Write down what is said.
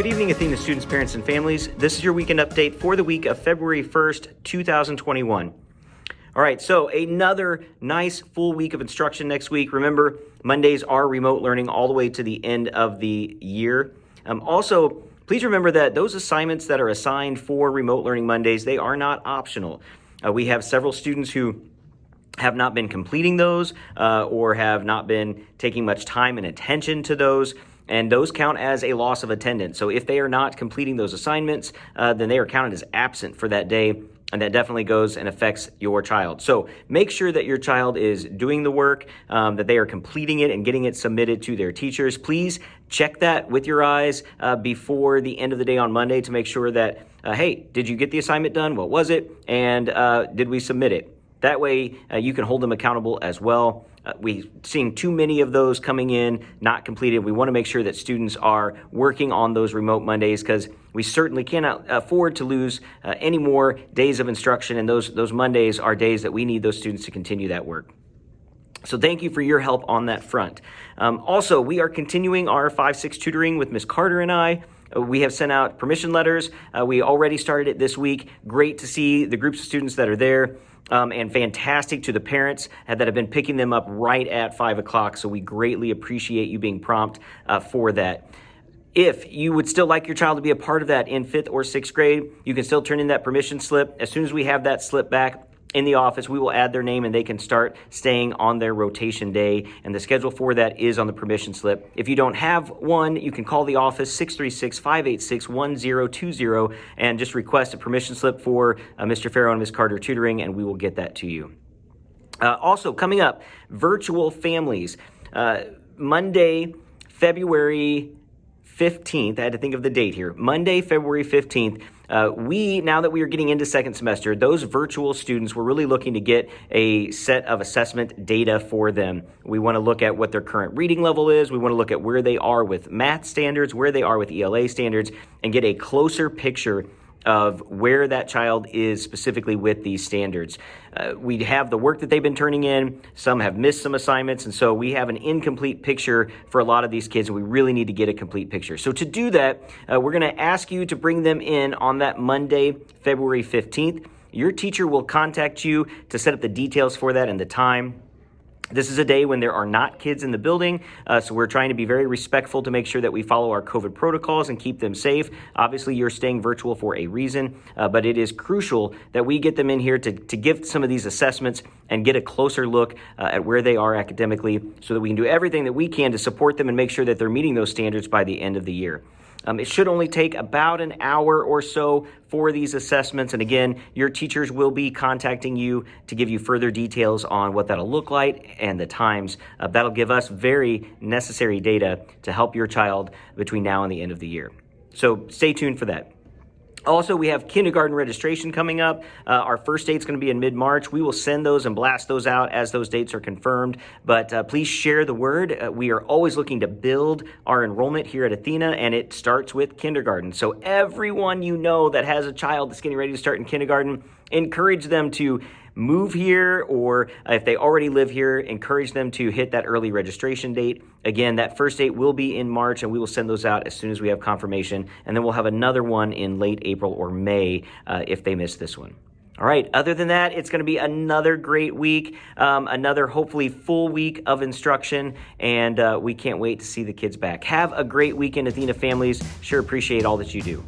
Good evening, Athena students, parents, and families. This is your weekend update for the week of February 1st, 2021. All right, so another nice full week of instruction next week. Remember, Mondays are remote learning all the way to the end of the year. Also, please remember that those assignments that are assigned for remote learning Mondays, they are not optional. We have several students who have not been completing those or have not been taking much time and attention to those. And those count as a loss of attendance. So if they are not completing those assignments, then they are counted as absent for that day. And that definitely goes and affects your child. So make sure that your child is doing the work, that they are completing it and getting it submitted to their teachers. Please check that with your eyes before the end of the day on Monday to make sure that, hey, did you get the assignment done? What was it? And did we submit it? That way you can hold them accountable as well. We're seeing too many of those coming in, not completed. We want to make sure that students are working on those remote Mondays because we certainly cannot afford to lose any more days of instruction. And those Mondays are days that we need those students to continue that work. So thank you for your help on that front. Also, we are continuing our 5-6 tutoring with Ms. Carter and I. We have sent out permission letters. We already started it this week. Great to see the groups of students that are there. And fantastic to the parents that have been picking them up right at 5 o'clock. So we greatly appreciate you being prompt for that. If you would still like your child to be a part of that in 5th or 6th grade, you can still turn in that permission slip. As soon as we have that slip back in the office, we will add their name and they can start staying on their rotation day. And the schedule for that is on the permission slip. If you don't have one, you can call the office 636-586-1020 and just request a permission slip for Mr. Farrow and Ms. Carter Tutoring, and we will get that to you. Also, coming up, virtual families. Monday, February 15th, I had to think of the date here. Monday, February 15th, now that we are getting into second semester, those virtual students, we're really looking to get a set of assessment data for them. We want to look at what their current reading level is. We want to look at where they are with math standards, where they are with ELA standards, and get a closer picture of where that child is specifically with these standards. We have the work that they've been turning in. Some have missed some assignments, and so we have an incomplete picture for a lot of these kids, and we really need to get a complete picture. So to do that, we're going to ask you to bring them in on that Monday, February 15th. Your teacher will contact you to set up the details for that and the time. This is a day when there are not kids in the building, so we're trying to be very respectful to make sure that we follow our COVID protocols and keep them safe. Obviously, you're staying virtual for a reason, but it is crucial that we get them in here to give some of these assessments and get a closer look at where they are academically so that we can do everything that we can to support them and make sure that they're meeting those standards by the end of the year. It should only take about an hour or so for these assessments. And again, your teachers will be contacting you to give you further details on what that'll look like and the times. That'll give us very necessary data to help your child between now and the end of the year. So stay tuned for that. Also, we have kindergarten registration coming up. Our first date's going to be in mid-March. We will send those and blast those out as those dates are confirmed. But please share the word. We are always looking to build our enrollment here at Athena, and it starts with kindergarten. So everyone you know that has a child that's getting ready to start in kindergarten, encourage them to move here, or if they already live here, encourage them to hit that early registration date. Again, that first date will be in March, and we will send those out as soon as we have confirmation. And then we'll have another one in late April or May if they miss this one. All right, other than that, it's going to be another great week, another hopefully full week of instruction, and we can't wait to see the kids back. Have a great weekend, Athena families. Sure appreciate all that you do.